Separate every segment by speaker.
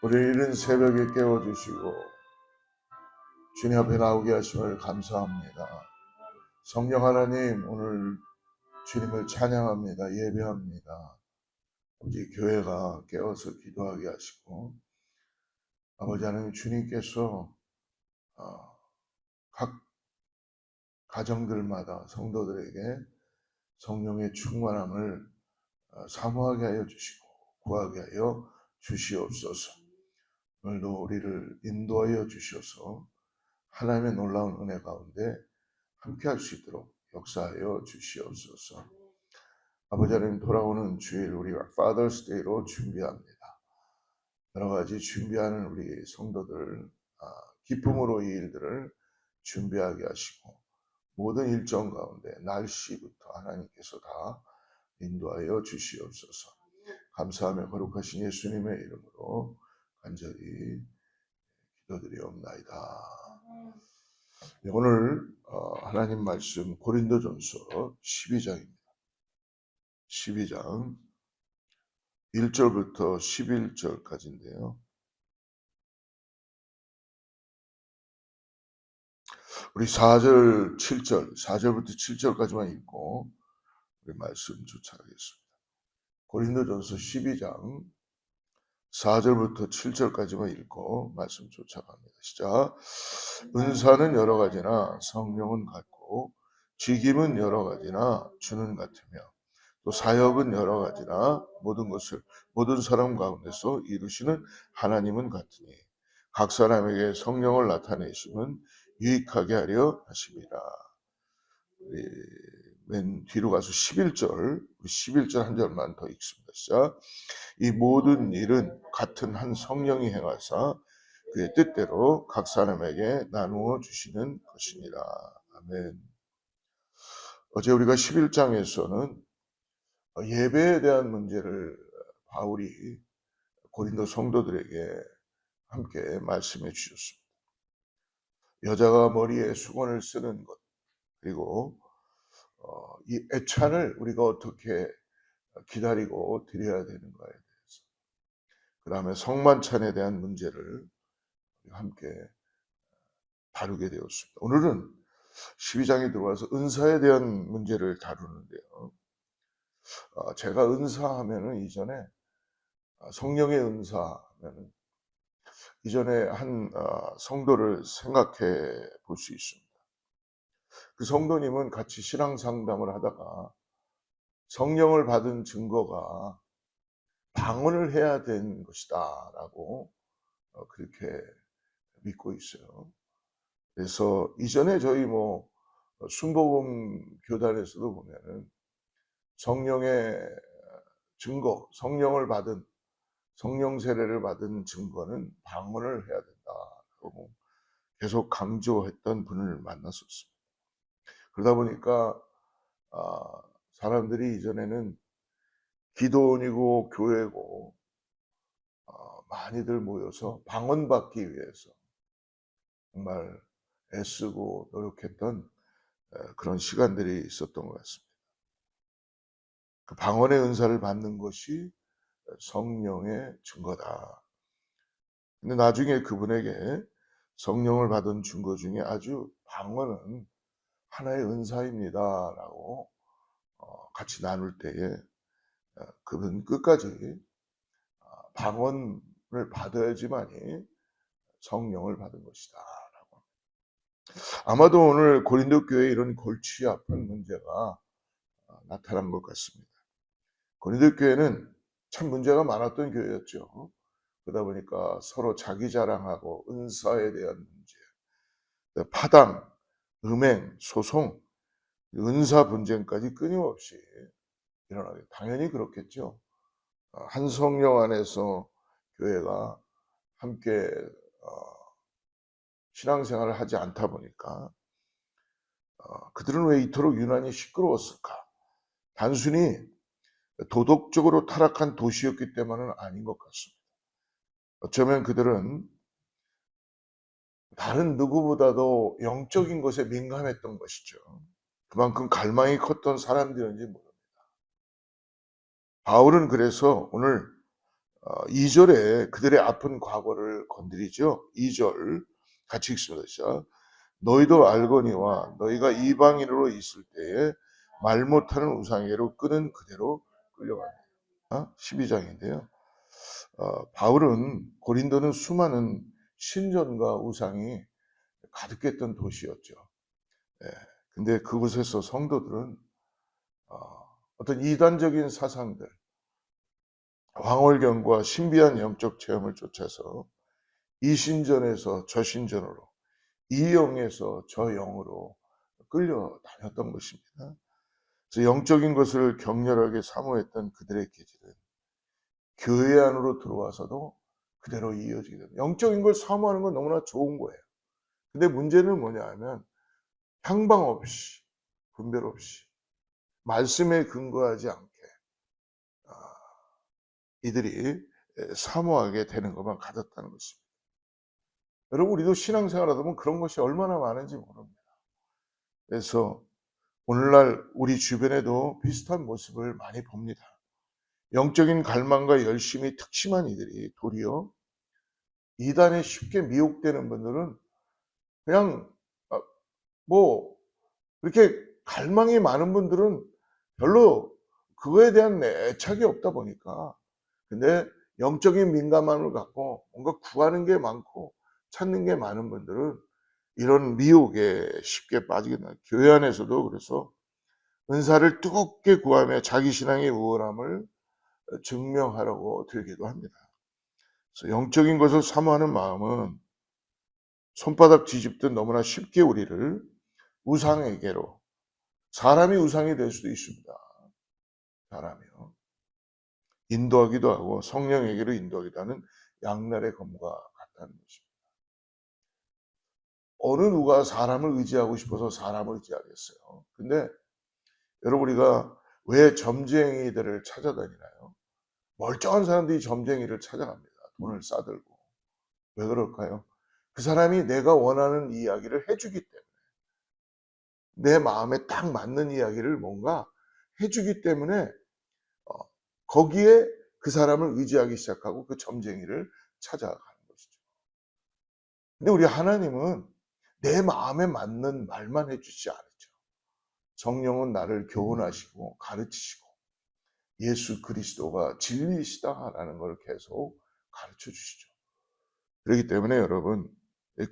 Speaker 1: 우리 이른 새벽에 깨워주시고 주님 앞에 나오게 하심을 감사합니다. 성령 하나님, 오늘 주님을 찬양합니다. 예배합니다. 우리 교회가 깨워서 기도하게 하시고, 아버지 하나님, 주님께서 각 가정들마다 성도들에게 성령의 충만함을 사모하게 하여 주시고 구하게 하여 주시옵소서. 오늘도 우리를 인도하여 주셔서 하나님의 놀라운 은혜 가운데 함께 할 수 있도록 역사하여 주시옵소서. 아버지 하나님, 돌아오는 주일 우리가 Father's Day로 준비합니다. 여러 가지 준비하는 우리 성도들, 기쁨으로 이 일들을 준비하게 하시고, 모든 일정 가운데 날씨부터 하나님께서 다 인도하여 주시옵소서. 감사하며 거룩하신 예수님의 이름으로 간절히 기도드리옵나이다. 오늘 하나님 말씀 고린도전서 12장입니다. 12장 1절부터 11절까지인데요. 우리 4절, 7절, 4절부터 7절까지만 읽고 우리 말씀 쫓아가겠습니다. 고린도전서 12장 4절부터 7절까지만 읽고 말씀 쫓아갑니다. 시작. 은사는 여러 가지나 성령은 같고, 직임은 여러 가지나 주는 같으며, 또 사역은 여러 가지나 모든 사람 가운데서 이루시는 하나님은 같으니, 각 사람에게 성령을 나타내심은 유익하게 하려 하심이라. 맨 뒤로 가서 11절 한 절만 더 읽습니다. 시작. 이 모든 일은 같은 한 성령이 행하사 그의 뜻대로 각 사람에게 나누어 주시는 것이니라. 아멘. 어제 우리가 11장에서는 예배에 대한 문제를 바울이 고린도 성도들에게 함께 말씀해 주셨습니다. 여자가 머리에 수건을 쓰는 것, 그리고 이 애찬을 우리가 어떻게 기다리고 드려야 되는가에 대해서, 그 다음에 성만찬에 대한 문제를 함께 다루게 되었습니다. 오늘은 12장에 들어와서 은사에 대한 문제를 다루는데요. 제가 은사하면은 이전에 성령의 은사하면은 이전에 한 성도를 생각해 볼 수 있습니다. 그 성도님은 같이 신앙 상담을 하다가 성령을 받은 증거가 방언을 해야 되는 것이다 라고 그렇게 믿고 있어요. 그래서 이전에 저희 순복음 교단에서도 보면은 성령의 증거, 성령 세례를 받은 증거는 방언을 해야 된다고 계속 강조했던 분을 만났었습니다. 그러다 보니까 사람들이 이전에는 기도원이고 교회고 많이들 모여서 방언 받기 위해서 정말 애쓰고 노력했던 그런 시간들이 있었던 것 같습니다. 그 방언의 은사를 받는 것이 성령의 증거다. 근데 나중에 그분에게 성령을 받은 증거 중에 아주 방언은 하나의 은사입니다 라고 같이 나눌 때에 그분 끝까지 방언을 받아야지만이 성령을 받은 것이다 라고. 아마도 오늘 고린도 교회에 이런 골치 아픈 문제가 나타난 것 같습니다. 고린도 교회는 참 문제가 많았던 교회였죠. 그러다 보니까 서로 자기 자랑하고 은사에 대한 문제, 파당, 음행, 소송, 은사 분쟁까지 끊임없이 일어나게, 당연히 그렇겠죠. 한 성령 안에서 교회가 함께 신앙생활을 하지 않다 보니까 그들은 왜 이토록 유난히 시끄러웠을까? 단순히 도덕적으로 타락한 도시였기 때문은 아닌 것 같습니다. 어쩌면 그들은 다른 누구보다도 영적인 것에 민감했던 것이죠. 그만큼 갈망이 컸던 사람들인지 모릅니다. 바울은 그래서 오늘 2절에 그들의 아픈 과거를 건드리죠. 2절 같이 읽습니다. 시작. 너희도 알거니와 너희가 이방인으로 있을 때에 말 못하는 우상에게로 끄는 그대로 끌려가네. 12장인데요. 바울은 고린도는 수많은 신전과 우상이 가득했던 도시였죠. 예. 근데 그곳에서 성도들은 어떤 이단적인 사상들, 황홀경과 신비한 영적 체험을 쫓아서 이 신전에서 저 신전으로, 이 영에서 저 영으로 끌려다녔던 것입니다. 그래서 영적인 것을 격렬하게 사모했던 그들의 기질은 교회 안으로 들어와서도 그대로 이어지게 됩니다. 영적인 걸 사모하는 건 너무나 좋은 거예요. 근데 문제는 뭐냐 하면 향방 없이, 분별 없이, 말씀에 근거하지 않게 이들이 사모하게 되는 것만 같았다는 것입니다. 여러분, 우리도 신앙생활하다 보면 그런 것이 얼마나 많은지 모릅니다. 그래서 오늘날 우리 주변에도 비슷한 모습을 많이 봅니다. 영적인 갈망과 열심이 특심한 이들이 도리어 이단에 쉽게 미혹되는 분들은 그냥 뭐 이렇게 갈망이 많은 분들은 별로 그거에 대한 애착이 없다 보니까, 근데 영적인 민감함을 갖고 뭔가 구하는 게 많고 찾는 게 많은 분들은 이런 미혹에 쉽게 빠지게 돼요. 교회 안에서도 그래서 은사를 뜨겁게 구하며 자기 신앙의 우월함을 증명하려고 들기도 합니다. 그래서 영적인 것을 사모하는 마음은 손바닥 뒤집듯 너무나 쉽게 우리를 우상에게로, 사람이 우상이 될 수도 있습니다. 사람이요. 인도하기도 하고 성령에게로 인도하기도 하는 양날의 검과 같다는 것입니다. 어느 누가 사람을 의지하고 싶어서 사람을 의지하겠어요. 근데 여러분, 우리가 왜 점쟁이들을 찾아다니나요? 멀쩡한 사람들이 점쟁이를 찾아갑니다. 돈을 싸들고. 왜 그럴까요? 그 사람이 내가 원하는 이야기를 해주기 때문에, 내 마음에 딱 맞는 이야기를 뭔가 해주기 때문에 거기에 그 사람을 의지하기 시작하고 그 점쟁이를 찾아가는 것이죠. 근데 우리 하나님은 내 마음에 맞는 말만 해주지 않죠. 성령은 나를 교훈하시고 가르치시고 예수 그리스도가 진리시다라는 걸 계속 가르쳐 주시죠. 그렇기 때문에 여러분,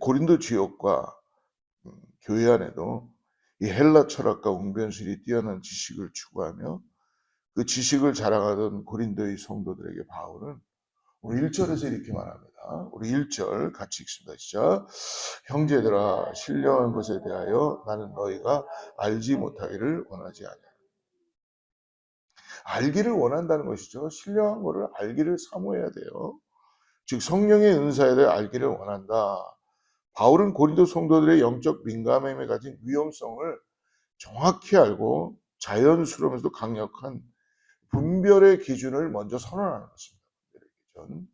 Speaker 1: 고린도 지역과 교회 안에도 이 헬라 철학과 웅변술이 뛰어난 지식을 추구하며 그 지식을 자랑하던 고린도의 성도들에게 바울은 우리 1절에서 이렇게 말합니다. 우리 1절 같이 읽습니다. 시작. 형제들아, 신령한 것에 대하여 나는 너희가 알지 못하기를 원하지 않아. 알기를 원한다는 것이죠. 신령한 것을 알기를 사모해야 돼요. 즉 성령의 은사에 대해 알기를 원한다. 바울은 고린도 성도들의 영적 민감함에 가진 위험성을 정확히 알고 자연스러우면서도 강력한 분별의 기준을 먼저 선언하는 것입니다. 분별의 기준.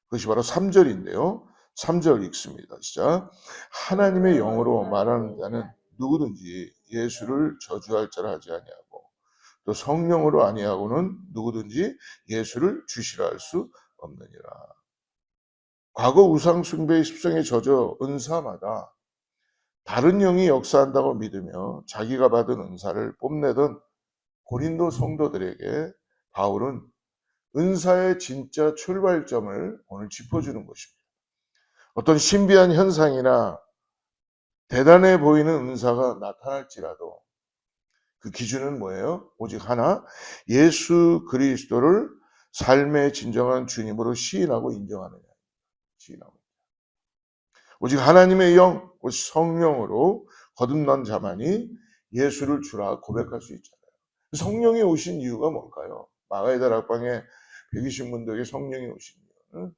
Speaker 1: 그것이 바로 3절인데요. 3절 읽습니다. 시작. 하나님의 영으로 말하는 자는 누구든지 예수를 저주할 자라 하지 아니하고 또 성령으로 아니하고는 누구든지 예수를 주시라 할 수 없느니라. 과거 우상 숭배의 습성에 젖어 은사마다 다른 영이 역사한다고 믿으며 자기가 받은 은사를 뽐내던 고린도 성도들에게 바울은 은사의 진짜 출발점을 오늘 짚어주는 것입니다. 어떤 신비한 현상이나 대단해 보이는 은사가 나타날지라도 그 기준은 뭐예요? 오직 하나, 예수 그리스도를 삶의 진정한 주님으로 시인하고 인정하느냐. 시인하고. 오직 하나님의 영, 오직 성령으로 거듭난 자만이 예수를 주라 고백할 수 있잖아요. 성령이 오신 이유가 뭘까요? 마가의 다락방에 120문도에게 성령이 오신 이유는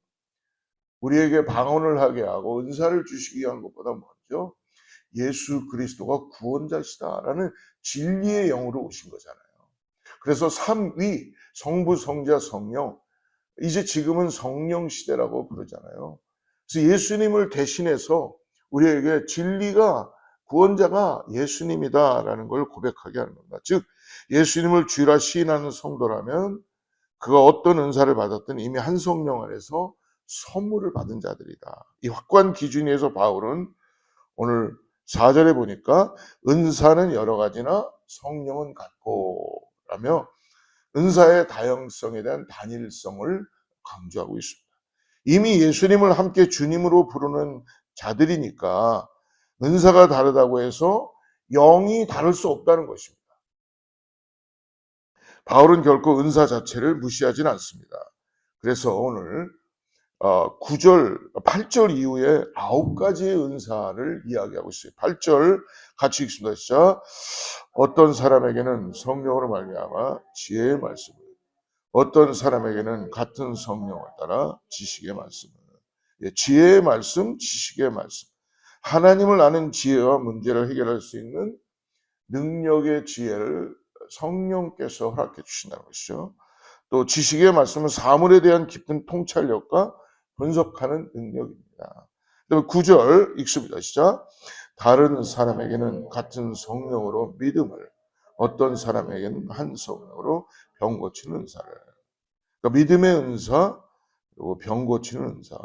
Speaker 1: 우리에게 방언을 하게 하고 은사를 주시기 위한 것보다 먼저 예수 그리스도가 구원자시다라는 진리의 영으로 오신 거잖아요. 그래서 삼위, 성부, 성자, 성령, 이제 지금은 성령 시대라고 부르잖아요. 그래서 예수님을 대신해서 우리에게 진리가, 구원자가 예수님이다라는 걸 고백하게 하는 겁니다. 즉 예수님을 주라 시인하는 성도라면 그가 어떤 은사를 받았든 이미 한 성령 안에서 선물을 받은 자들이다. 이 확고한 기준에서 바울은 오늘 4절에 보니까 은사는 여러 가지나 성령은 같고 라며 은사의 다양성에 대한 단일성을 강조하고 있습니다. 이미 예수님을 함께 주님으로 부르는 자들이니까 은사가 다르다고 해서 영이 다를 수 없다는 것입니다. 바울은 결코 은사 자체를 무시하지는 않습니다. 그래서 오늘 8절 이후에 9가지의 은사를 이야기하고 있어요. 8절 같이 읽습니다. 시작. 어떤 사람에게는 성령으로 말미암아 지혜의 말씀을, 어떤 사람에게는 같은 성령을 따라 지식의 말씀을. 지혜의 말씀, 지식의 말씀. 하나님을 아는 지혜와 문제를 해결할 수 있는 능력의 지혜를 성령께서 허락해 주신다는 것이죠. 또 지식의 말씀은 사물에 대한 깊은 통찰력과 분석하는 능력입니다. 9절 읽습니다. 시작. 다른 사람에게는 같은 성령으로 믿음을, 어떤 사람에게는 한 성령으로 병 고치는 은사를. 그러니까 믿음의 은사, 그리고 병 고치는 은사.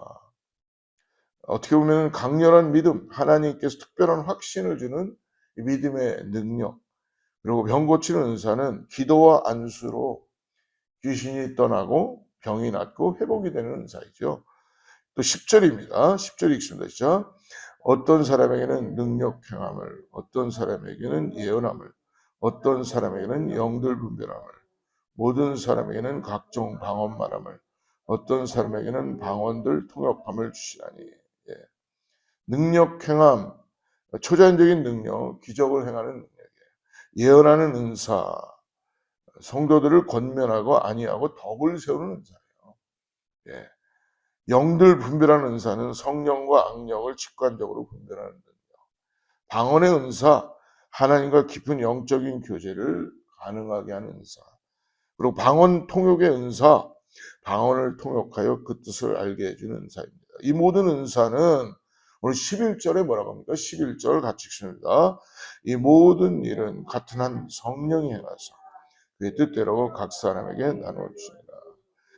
Speaker 1: 어떻게 보면 강렬한 믿음, 하나님께서 특별한 확신을 주는 믿음의 능력, 그리고 병 고치는 은사는 기도와 안수로 귀신이 떠나고 병이 낫고 회복이 되는 은사이죠. 또 10절입니다. 10절 읽습니다. 시작. 어떤 사람에게는 능력 행함을, 어떤 사람에게는 예언함을, 어떤 사람에게는 영들 분별함을, 모든 사람에게는 각종 방언 말함을, 어떤 사람에게는 방언들 통역함을 주시나니. 예. 능력 행함, 초자연적인 능력, 기적을 행하는 능력, 예언하는 은사, 성도들을 권면하고 안위하고 덕을 세우는 은사예요. 예. 영들 분별하는 은사는 성령과 악령을 직관적으로 분별하는 능력. 방언의 은사, 하나님과 깊은 영적인 교제를 가능하게 하는 은사. 그리고 방언 통역의 은사, 방언을 통역하여 그 뜻을 알게 해주는 은사입니다. 이 모든 은사는 오늘 11절에 뭐라고 합니까? 11절 같이 읽습니다. 이 모든 일은 같은 한 성령이 행하사 그의 뜻대로 각 사람에게 나누어 주시니라.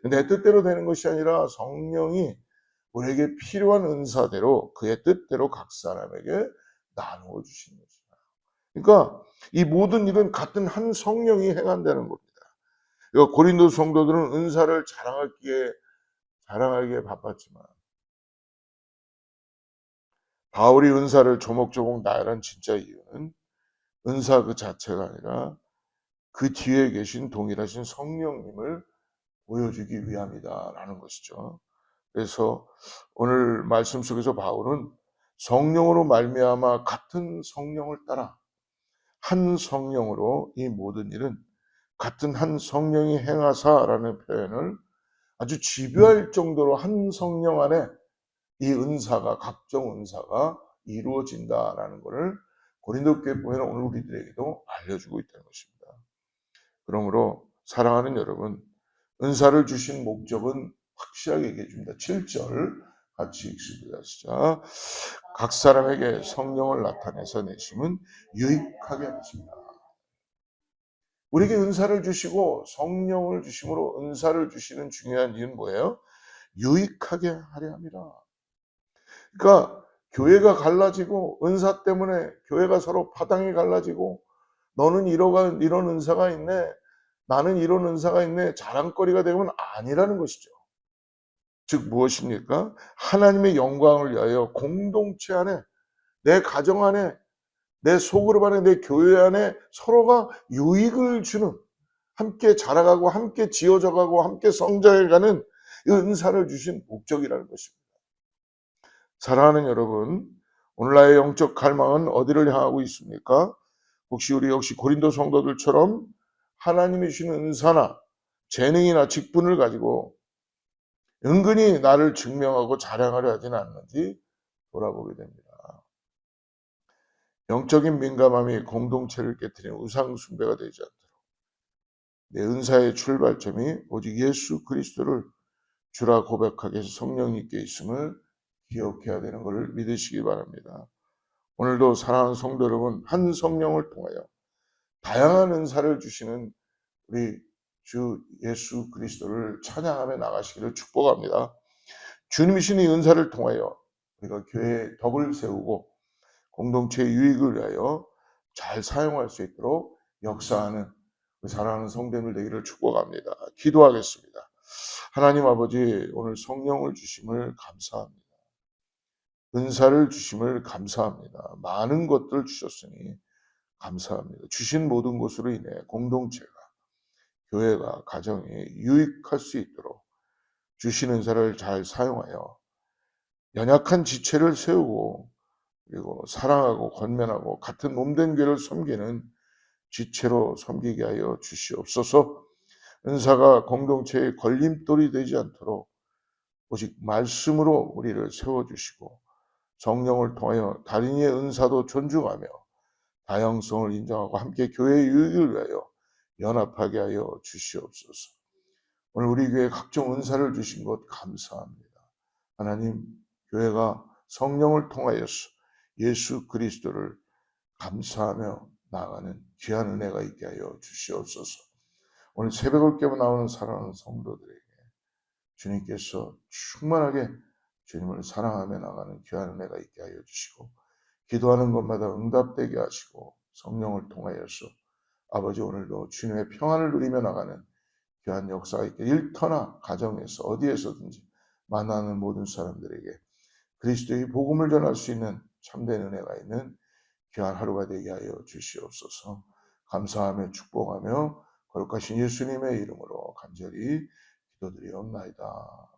Speaker 1: 내 뜻대로 되는 것이 아니라 성령이 우리에게 필요한 은사대로 그의 뜻대로 각 사람에게 나누어 주시는 것이다. 그러니까 이 모든 일은 같은 한 성령이 행한다는 겁니다. 고린도 성도들은 은사를 자랑하기에 바빴지만 바울이 은사를 조목조목 나열한 진짜 이유는 은사 그 자체가 아니라 그 뒤에 계신 동일하신 성령님을 보여주기 위함이다라는 것이죠. 그래서 오늘 말씀 속에서 바울은 성령으로 말미암아 같은 성령을 따라 한 성령으로 이 모든 일은 같은 한 성령이 행하사라는 표현을 아주 집요할 정도로 한 성령 안에 이 은사가, 각종 은사가 이루어진다라는 것을 고린도 교회 보면 오늘 우리들에게도 알려주고 있다는 것입니다. 그러므로 사랑하는 여러분, 은사를 주신 목적은 확실하게 얘기해 줍니다. 7절 같이 읽습니다. 시작. 각 사람에게 성령을 나타내서 내심은 유익하게 하십니다. 우리에게 은사를 주시고 성령을 주심으로 은사를 주시는 중요한 이유는 뭐예요? 유익하게 하려 함이라. 그러니까 교회가 갈라지고 은사 때문에 교회가 서로 파당이 갈라지고 너는 이런 은사가 있네, 나는 이런 은사가 있네, 자랑거리가 되면 아니라는 것이죠. 즉 무엇입니까? 하나님의 영광을 위하여 공동체 안에, 내 가정 안에, 내 소그룹 안에, 내 교회 안에 서로가 유익을 주는, 함께 자라가고 함께 지어져가고 함께 성장해가는 이 은사를 주신 목적이라는 것입니다. 사랑하는 여러분, 오늘 나의 영적 갈망은 어디를 향하고 있습니까? 혹시 우리 역시 고린도 성도들처럼 하나님이 주시는 은사나 재능이나 직분을 가지고 은근히 나를 증명하고 자랑하려 하지는 않는지 돌아보게 됩니다. 영적인 민감함이 공동체를 깨트리는 우상 숭배가 되지 않도록 내 은사의 출발점이 오직 예수 그리스도를 주라 고백하게 해서 성령님께 있음을 기억해야 되는 것을 믿으시기 바랍니다. 오늘도 사랑하는 성도 여러분, 한 성령을 통하여 다양한 은사를 주시는 우리 주 예수 그리스도를 찬양하며 나가시기를 축복합니다. 주님이 주신 이 은사를 통하여 우리가 교회의 덕을 세우고 공동체의 유익을 위하여 잘 사용할 수 있도록 역사하는 사랑하는 성도님들 되기를 축복합니다. 기도하겠습니다. 하나님 아버지, 오늘 성령을 주심을 감사합니다. 은사를 주심을 감사합니다. 많은 것들 주셨으니 감사합니다. 주신 모든 것으로 인해 공동체가, 교회가, 가정이 유익할 수 있도록 주신 은사를 잘 사용하여 연약한 지체를 세우고 그리고 사랑하고 권면하고 같은 몸된 교회를 섬기는 지체로 섬기게 하여 주시옵소서. 은사가 공동체의 걸림돌이 되지 않도록 오직 말씀으로 우리를 세워주시고 성령을 통하여 다른이의 은사도 존중하며 다양성을 인정하고 함께 교회의 유익을 위하여 연합하게 하여 주시옵소서. 오늘 우리 교회에 각종 은사를 주신 것 감사합니다. 하나님, 교회가 성령을 통하여서 예수 그리스도를 감사하며 나아가는 귀한 은혜가 있게 하여 주시옵소서. 오늘 새벽을 깨고 나오는 사랑하는 성도들에게 주님께서 충만하게 주님을 사랑하며 나가는 귀한 은혜가 있게 하여 주시고 기도하는 것마다 응답되게 하시고 성령을 통하여서 아버지 오늘도 주님의 평안을 누리며 나가는 귀한 역사가 있게 일터나 가정에서 어디에서든지 만나는 모든 사람들에게 그리스도의 복음을 전할 수 있는 참된 은혜가 있는 귀한 하루가 되게 하여 주시옵소서. 감사하며 축복하며 거룩하신 예수님의 이름으로 간절히 기도드리옵나이다.